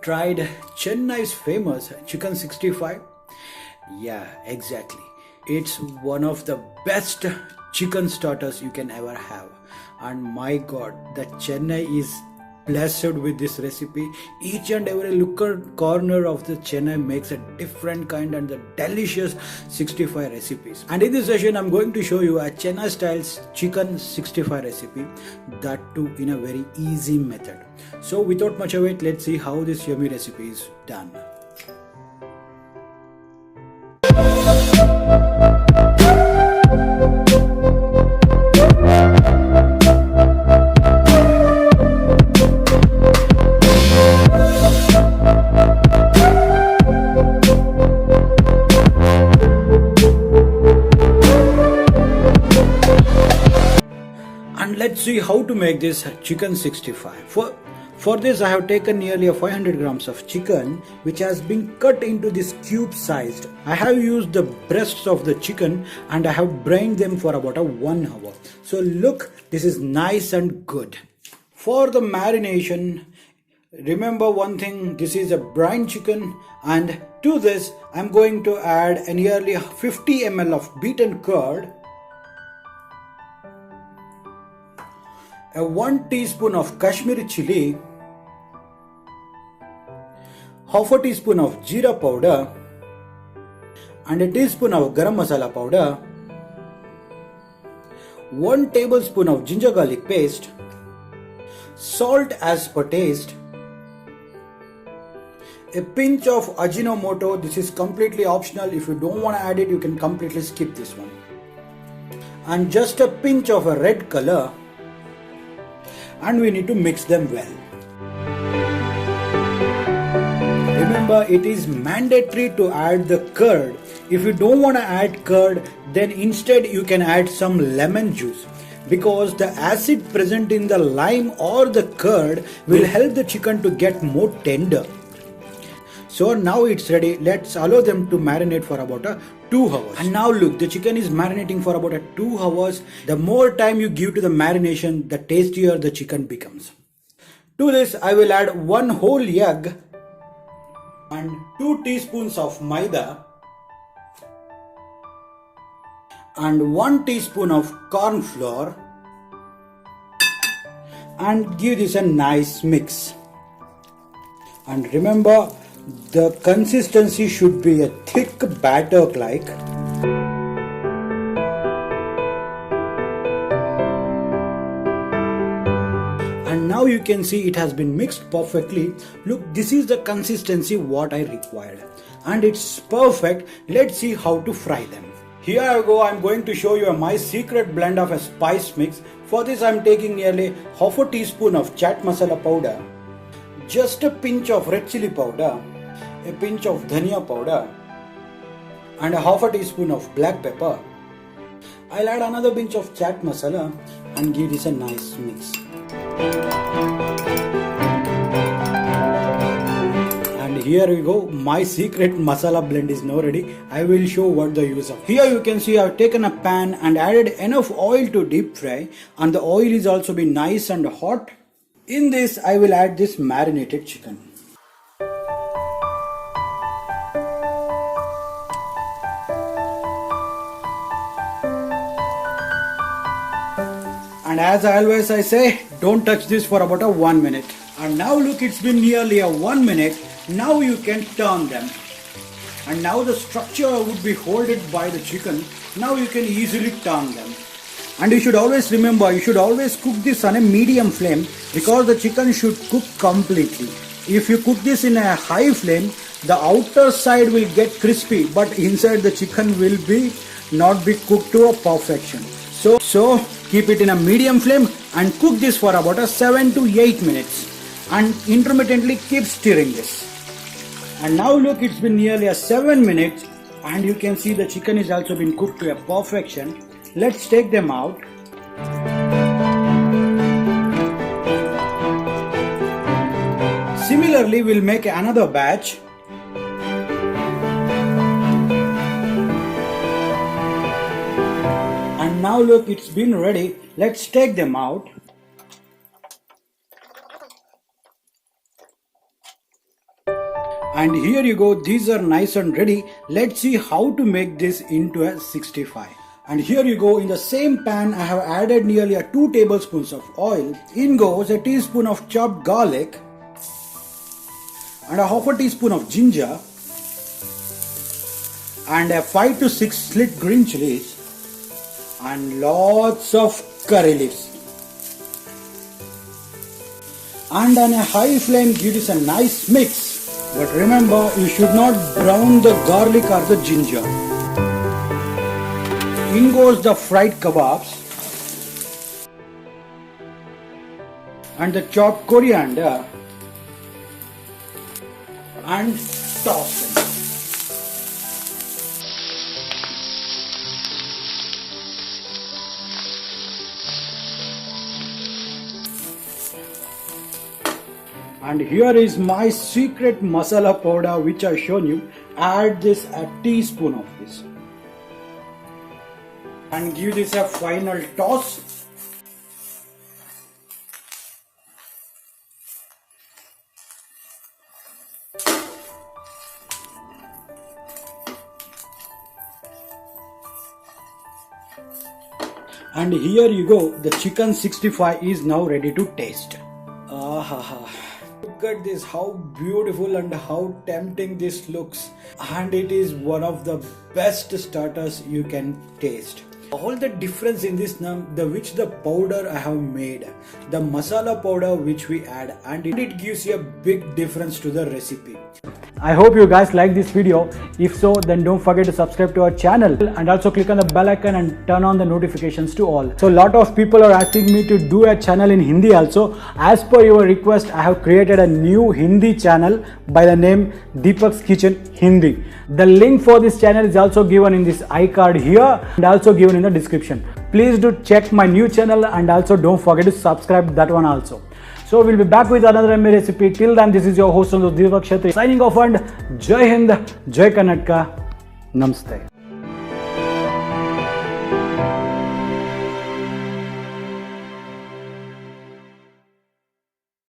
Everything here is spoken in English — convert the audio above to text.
tried Chennai's famous chicken 65? Yeah, exactly. It's one of the best chicken starters you can ever have. And my god, the Chennai is blessed with this recipe. Each and every corner of the Chennai makes a different kind and the delicious 65 recipes. And in this session, I'm going to show you a Chennai style chicken 65 recipe, that too in a very easy method. So without much wait, let's see how this yummy recipe is done. And let's see how to make this chicken 65. For this I have taken nearly 500 grams of chicken, which has been cut into this cube sized. I have used the breasts of the chicken and I have brained them for about 1 hour. So look, this is nice and good. For the marination, remember one thing, this is a brine chicken, and to this I am going to add a nearly 50 ml of beaten curd, a 1 teaspoon of Kashmiri chilli, half a teaspoon of jeera powder, and a teaspoon of garam masala powder, 1 tablespoon of ginger garlic paste, salt as per taste, a pinch of ajinomoto. This is completely optional. If you don't want to add it, you can completely skip this one, and just a pinch of a red color, and we need to mix them well. Remember, it is mandatory to add the curd. If you don't want to add curd, then instead you can add some lemon juice, because the acid present in the lime or the curd will help the chicken to get more tender. So now it's ready. Let's allow them to marinate for about 2 hours. And now look, the chicken is marinating for about 2 hours. The more time you give to the marination, the tastier the chicken becomes. To this I will add 1 whole egg and 2 teaspoons of Maida and 1 teaspoon of corn flour, and give this a nice mix. And remember, the consistency should be a thick batter like. And now you can see it has been mixed perfectly. Look, this is the consistency what I required, and it's perfect. Let's see how to fry them. Here I go. I'm going to show you my secret blend of a spice mix. For this I'm taking nearly half a teaspoon of chaat masala powder, just a pinch of red chilli powder, a pinch of dhania powder, and a half a teaspoon of black pepper. I'll add another pinch of chaat masala and give this a nice mix. And here we go, my secret masala blend is now ready. I will show what the use of. Here you can see I've taken a pan and added enough oil to deep fry, and the oil is also been nice and hot. In this I will add this marinated chicken. And as always I say, don't touch this for about 1 minute. And now look, it's been nearly 1 minute. Now you can turn them. And now the structure would be holded by the chicken. Now you can easily turn them. And you should always remember, you should always cook this on a medium flame, because the chicken should cook completely. If you cook this in a high flame, the outer side will get crispy, but inside the chicken will not be cooked to a perfection. So keep it in a medium flame and cook this for about 7 to 8 minutes, and intermittently keep stirring this. And now look, it's been nearly 7 minutes, and you can see the chicken is also been cooked to a perfection. Let's take them out. Similarly, we'll make another batch. And now look, it's been ready. Let's take them out. And here you go, these are nice and ready. Let's see how to make this into a 65. And here you go, in the same pan I have added nearly 2 tablespoons of oil. In goes a teaspoon of chopped garlic and a half a teaspoon of ginger and a 5 to 6 slit green chilies and lots of curry leaves. And on a high flame give this a nice mix. But remember, you should not brown the garlic or the ginger. In goes the fried kebabs and the chopped coriander and toss them. And here is my secret masala powder which I shown you. Add this a teaspoon of this. And give this a final toss. And here you go, the chicken 65 is now ready to taste. Look at this, how beautiful and how tempting this looks. And it is one of the best starters you can taste. All the difference in this which the powder I have made, the masala powder which we add, and it gives you a big difference to the recipe. I hope you guys like this video. If so, then don't forget to subscribe to our channel and also click on the bell icon and turn on the notifications to all. So a lot of people are asking me to do a channel in Hindi also. As per your request, I have created a new Hindi channel by the name Deepaks Kitchen Hindi. The link for this channel is also given in this iCard here and also given in the description. Please do check my new channel and also don't forget to subscribe that one also. So we'll be back with another yummy recipe. Till then, this is your host Deepak Kshatriya signing off and Jai Hind, Jai Karnataka, Namaste.